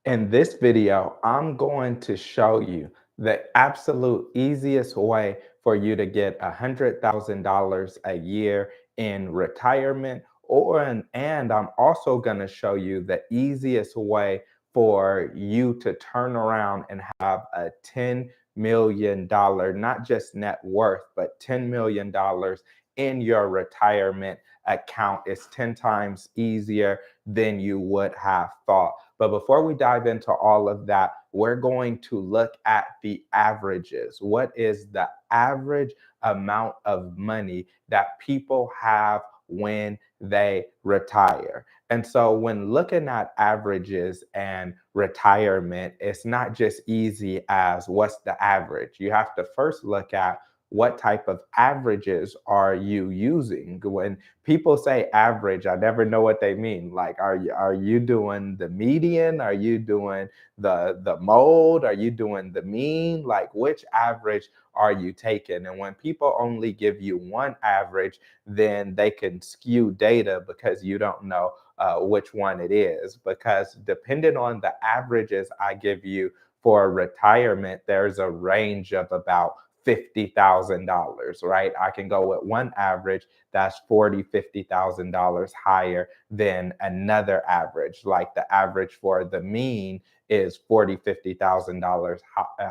In this video, I'm going to show you the absolute easiest way for you to get $100,000 a year in retirement, and I'm also going to show you the easiest way for you to turn around and have a $10 million, not just net worth, but $10 million in your retirement account. It's 10 times easier than you would have thought. But before we dive into all of that, we're going to look at the averages. What is the average amount of money that people have when they retire? And so, when looking at averages and retirement, it's not just easy as what's the average. You have to first look at what type of averages are you using. When people say average, I never know what they mean. Like, are you doing the median? Are you doing the mode? Are you doing the mean? Like, which average are you taking? And when people only give you one average, then they can skew data because you don't know which one it is. Because depending on the averages I give you for retirement, there's a range of about $50,000, right? I can go with one average that's $50,000 higher than another average. Like the average for the mean is $50,000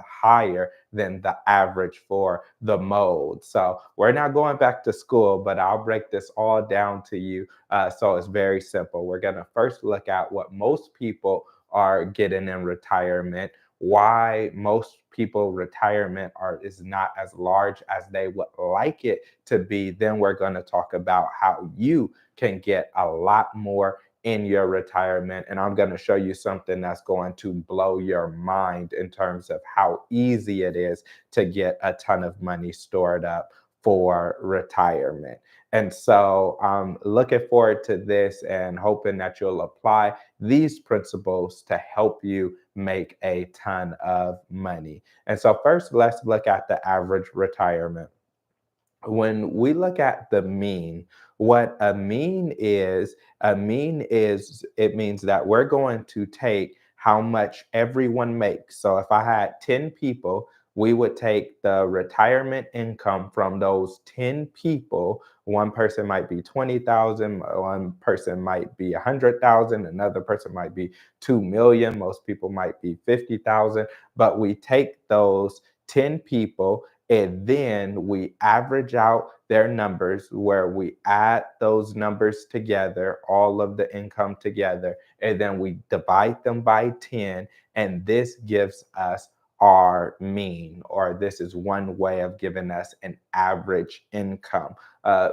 higher than the average for the mode. So we're not going back to school, but I'll break this all down to you. So it's very simple. We're going to first look at what most people are getting in retirement, why most people retirement is not as large as they would like it to be. Then we're going to talk about how you can get a lot more in your retirement, and I'm going to show you something that's going to blow your mind in terms of how easy it is to get a ton of money stored up for retirement. And so I'm looking forward to this and hoping that you'll apply these principles to help you make a ton of money. And so, first, let's look at the average retirement. When we look at the mean, what a mean is it means that we're going to take how much everyone makes. So if I had 10 people, we would take the retirement income from those 10 people. One person might be 20,000, one person might be 100,000, another person might be 2 million, most people might be 50,000, but we take those 10 people and then we average out their numbers where we add those numbers together, all of the income together, and then we divide them by 10. And this gives us our mean, or this is one way of giving us an average income.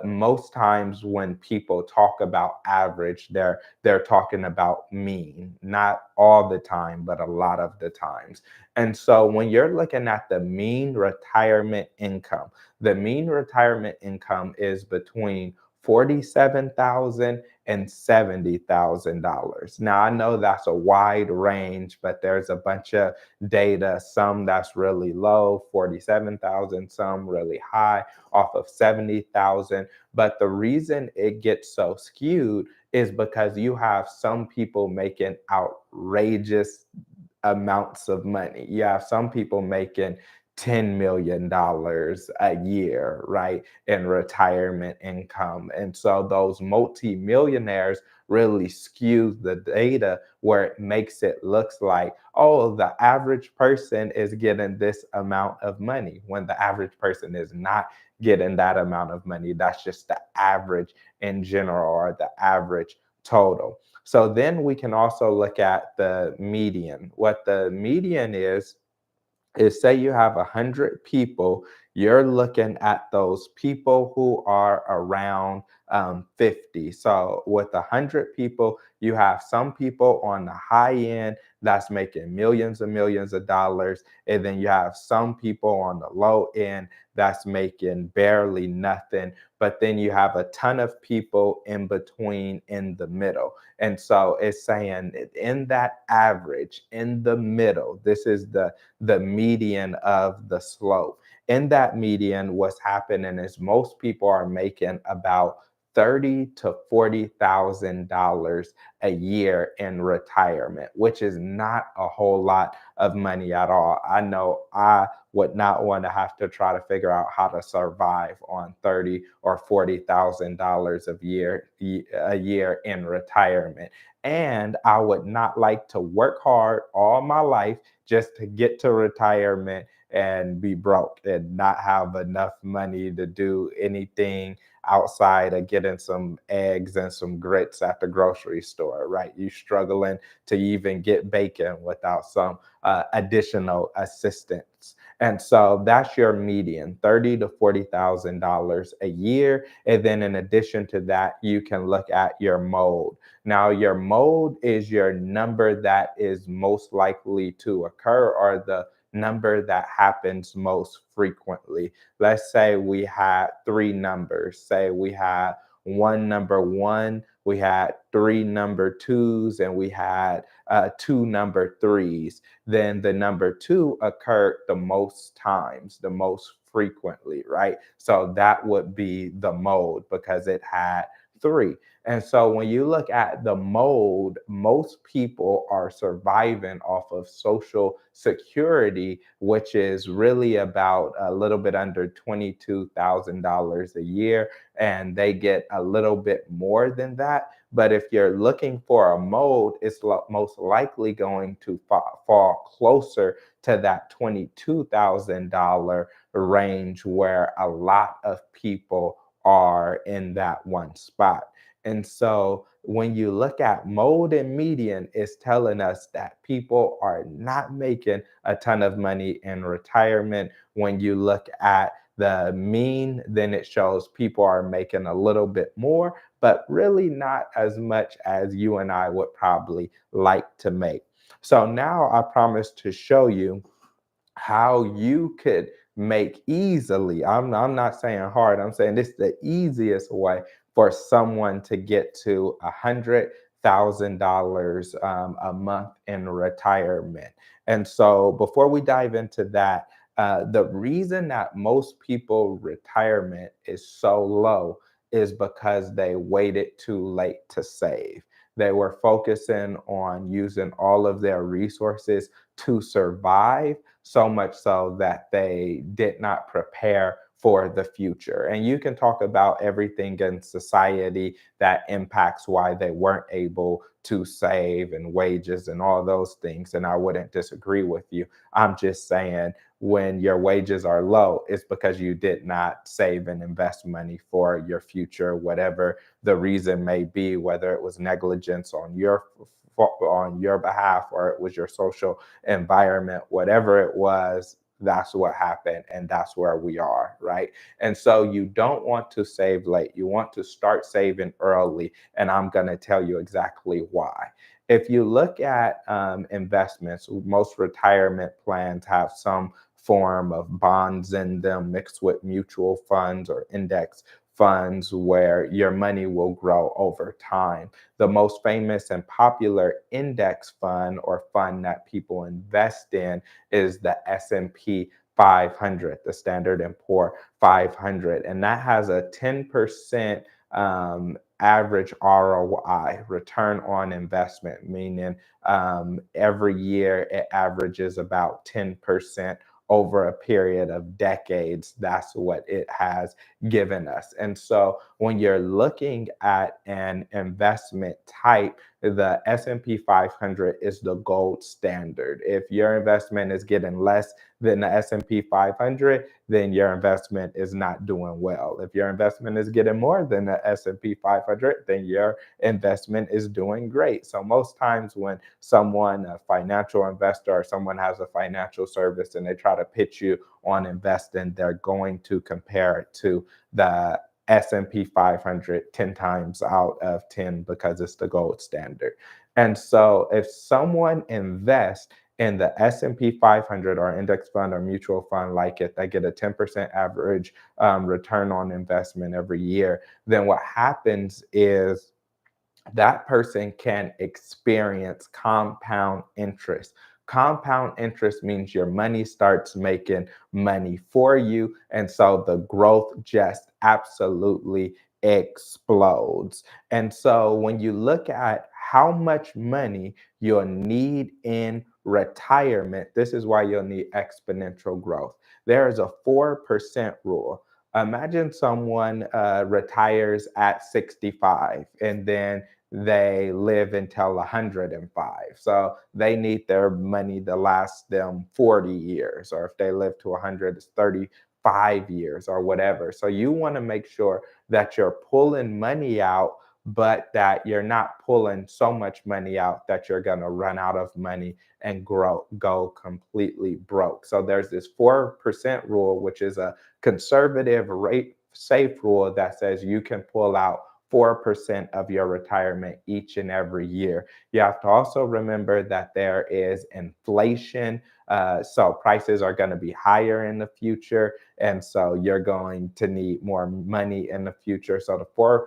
Most times when people talk about average, they're talking about mean, not all the time, but a lot of the times. And so when you're looking at the mean retirement income, the mean retirement income is between 47,000 and $70,000. Now I know that's a wide range, but there's a bunch of data, some that's really low, 47,000, some really high off of 70,000. But the reason it gets so skewed is because you have some people making outrageous amounts of money. You have some people making $10 million a year, right, in retirement income. And so those multimillionaires really skew the data where it makes it looks like, oh, the average person is getting this amount of money when the average person is not getting that amount of money. That's just the average in general or the average total. So then we can also look at the median. What the median is say you have 100 people, you're looking at those people who are around 50. So with 100 people, you have some people on the high end that's making millions and millions of dollars. And then you have some people on the low end that's making barely nothing. But then you have a ton of people in between in the middle. And so it's saying in that average, in the middle, this is the median of the slope. In that median, what's happening is most people are making about 30 to $40,000 a year in retirement, which is not a whole lot of money at all. I know I would not want to have to try to figure out how to survive on 30 or $40,000 a year in retirement. And I would not like to work hard all my life just to get to retirement and be broke and not have enough money to do anything outside of getting some eggs and some grits at the grocery store, right? You struggling to even get bacon without some additional assistance. And so that's your median, 30 to $40,000 a year. And then in addition to that, you can look at your mode. Now, your mode is your number that is most likely to occur, or the number that happens most frequently. Let's say we had three numbers. Say we had one number one, we had three number twos, and we had two number threes. Then the number two occurred the most times, the most frequently, right? So that would be the mode because it had three. And so when you look at the mode, most people are surviving off of Social Security, which is really about a little bit under $22,000 a year. And they get a little bit more than that. But if you're looking for a mode, it's most likely going to fall closer to that $22,000 range where a lot of people are in that one spot. And so when you look at mode and median, it's telling us that people are not making a ton of money in retirement. When you look at the mean, then it shows people are making a little bit more, but really not as much as you and I would probably like to make. So now I promise to show you how you could make easily. I'm not saying hard, I'm saying this is the easiest way for someone to get to $100,000 a month in retirement. And so before we dive into that, the reason that most people retirement is so low is because they waited too late to save. They were focusing on using all of their resources to survive, so much so that they did not prepare for the future. And you can talk about everything in society that impacts why they weren't able to save and wages and all those things. And I wouldn't disagree with you. I'm just saying when your wages are low, it's because you did not save and invest money for your future, whatever the reason may be, whether it was negligence on your behalf or it was your social environment, whatever it was, that's what happened and that's where we are, right? And so you don't want to save late. You want to start saving early. And I'm going to tell you exactly why. If you look at investments, most retirement plans have some form of bonds in them mixed with mutual funds or index funds where your money will grow over time. The most famous and popular index fund or fund that people invest in is the S&P 500, the Standard and Poor 500, and that has a 10% average ROI, return on investment, meaning every year it averages about 10% over a period of decades. That's what it has given us. And so when you're looking at an investment type, the S&P 500 is the gold standard. If your investment is getting less than the S&P 500, then your investment is not doing well. If your investment is getting more than the S&P 500, then your investment is doing great. So most times when someone, a financial investor or someone has a financial service and they try to pitch you on investing, they're going to compare it to the S&P 500 10 times out of 10 because it's the gold standard. And so if someone invests in the S&P 500 or index fund or mutual fund like it, they get a 10% average return on investment every year, then what happens is that person can experience compound interest. Compound interest means your money starts making money for you. And so the growth just absolutely explodes. And so when you look at how much money you'll need in retirement, this is why you'll need exponential growth. There is a 4% rule. Imagine someone retires at 65 and then they live until 105. So they need their money to last them 40 years, or if they live to 100, it's 35 years or whatever. So you want to make sure that you're pulling money out, but that you're not pulling so much money out that you're going to run out of money and go completely broke. So there's this 4% rule, which is a conservative rate safe rule that says you can pull out 4% of your retirement each and every year. You have to also remember that there is inflation. So prices are going to be higher in the future. And so you're going to need more money in the future. So the 4%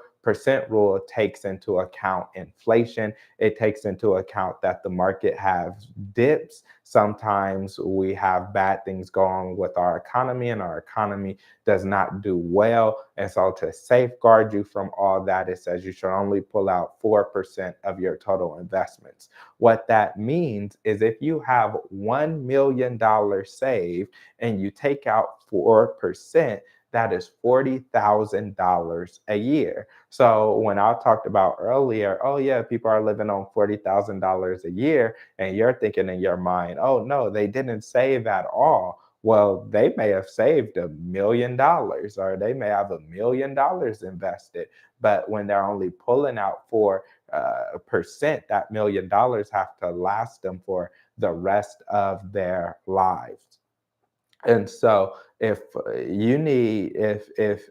rule takes into account inflation. It takes into account that the market has dips. Sometimes we have bad things going with our economy, and our economy does not do well. And so to safeguard you from all that, it says you should only pull out 4% of your total investments. What that means is if you have $1 million saved and you take out 4%, that is $40,000 a year. So when I talked about earlier, oh yeah, people are living on $40,000 a year, and you're thinking in your mind, oh no, they didn't save at all. Well, they may have saved $1 million, or they may have $1 million invested, but when they're only pulling out 4%, that $1 million have to last them for the rest of their lives. And so if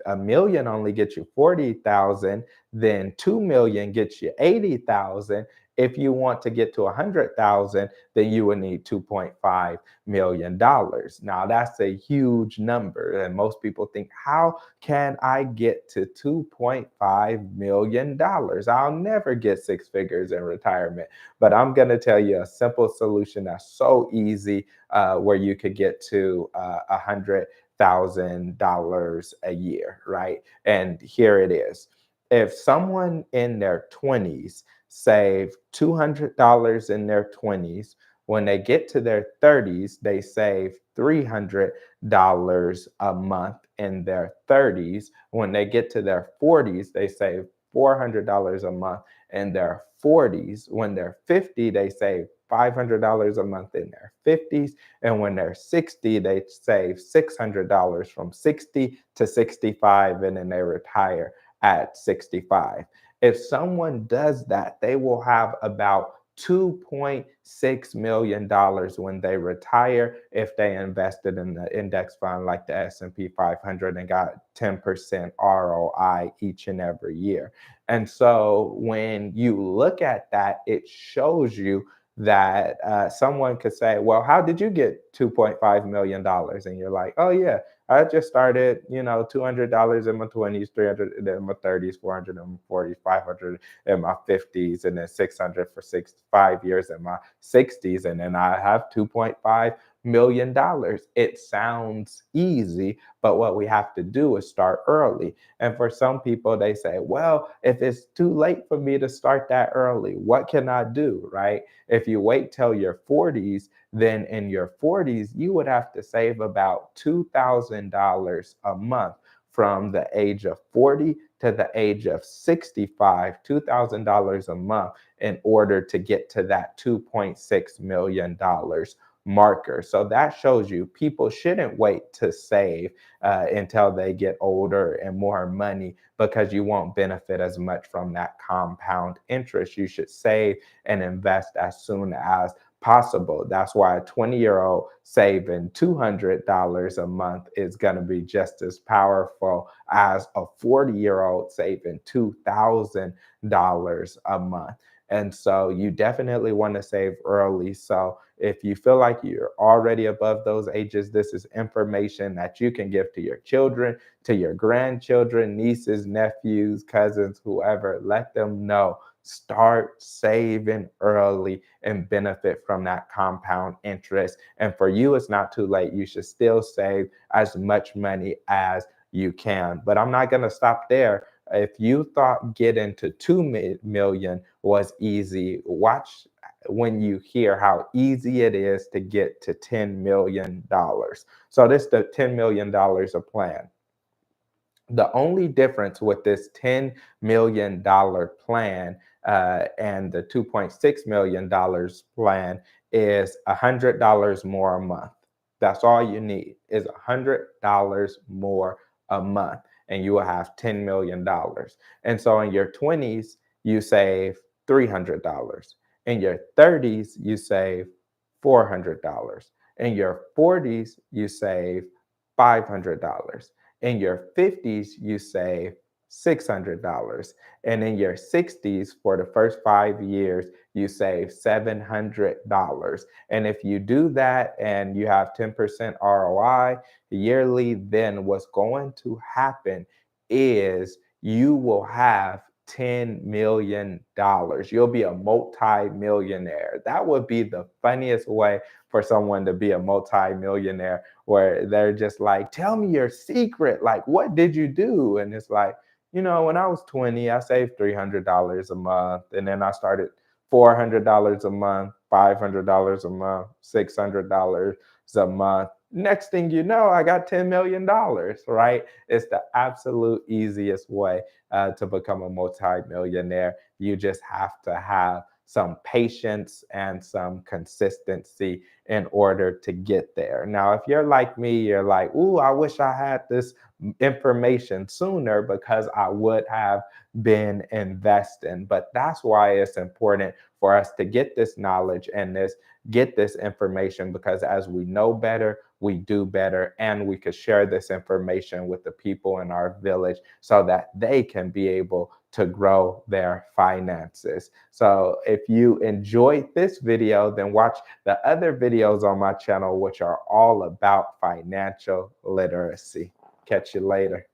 a million only gets you 40,000, then 2 million gets you 80,000. If you want to get to 100,000, then you would need 2.5 million dollars. Now that's a huge number, and most people think, how can I get to 2.5 million dollars? I'll never get six figures in retirement. But I'm going to tell you a simple solution that's so easy, where you could get to $100,000 a year, right? And here it is. If someone in their 20s save $200 in their 20s, when they get to their 30s, they save $300 a month in their 30s. When they get to their 40s, they save $400 a month in their 40s. When they're 50, they save $500 a month in their 50s. And when they're 60, they save $600 from 60 to 65, and then they retire at 65. If someone does that, they will have about $2.6 million when they retire if they invested in the index fund like the S&P 500 and got 10% ROI each and every year. And so when you look at that, it shows you that someone could say, well, how did you get $2.5 million? And you're like, oh, yeah, I just started, $200 in my 20s, 300 in my 30s, 400 in my 40s, 500 in my 50s, and then 600 for 5 years in my 60s. And then I have $2.5 million. It sounds easy, but what we have to do is start early. And for some people, they say, well, if it's too late for me to start that early, what can I do, right? If you wait till your 40s, then in your 40s, you would have to save about $2,000 a month from the age of 40 to the age of 65, $2,000 a month in order to get to that $2.6 million marker. So that shows you people shouldn't wait to save until they get older and more money, because you won't benefit as much from that compound interest. You should save and invest as soon as possible. That's why a 20-year-old saving $200 a month is going to be just as powerful as a 40-year-old saving $2,000 a month. And so you definitely want to save early. So if you feel like you're already above those ages, this is information that you can give to your children, to your grandchildren, nieces, nephews, cousins, whoever. Let them know. Start saving early and benefit from that compound interest. And for you, it's not too late. You should still save as much money as you can. But I'm not going to stop there, If you thought getting to 2 million was easy, watch when you hear how easy it is to get to $10 million. So this is the $10 million a plan. The only difference with this $10 million plan and the $2.6 million plan is $100 more a month. That's all you need is $100 more a month, and you will have $10 million. And so in your 20s, you save $300. In your 30s, you save $400. In your 40s, you save $500. In your 50s, you save $600. And in your 60s, for the first 5 years, you save $700. And if you do that and you have 10% ROI yearly, then what's going to happen is you will have $10 million. You'll be a multi-millionaire. That would be the funniest way for someone to be a multi-millionaire, where they're just like, tell me your secret. Like, what did you do? And it's like, when I was 20, I saved $300 a month. And then I started $400 a month, $500 a month, $600 a month. Next thing you know, I got $10 million, right? It's the absolute easiest way to become a multi-millionaire. You just have to have some patience and some consistency in order to get there. Now, if you're like me, you're like, ooh, I wish I had this information sooner because I would have been investing. But that's why it's important for us to get this knowledge and get this information, because as we know better, we do better, and we could share this information with the people in our village so that they can be able to grow their finances. So if you enjoyed this video, then watch the other videos on my channel, which are all about financial literacy. Catch you later.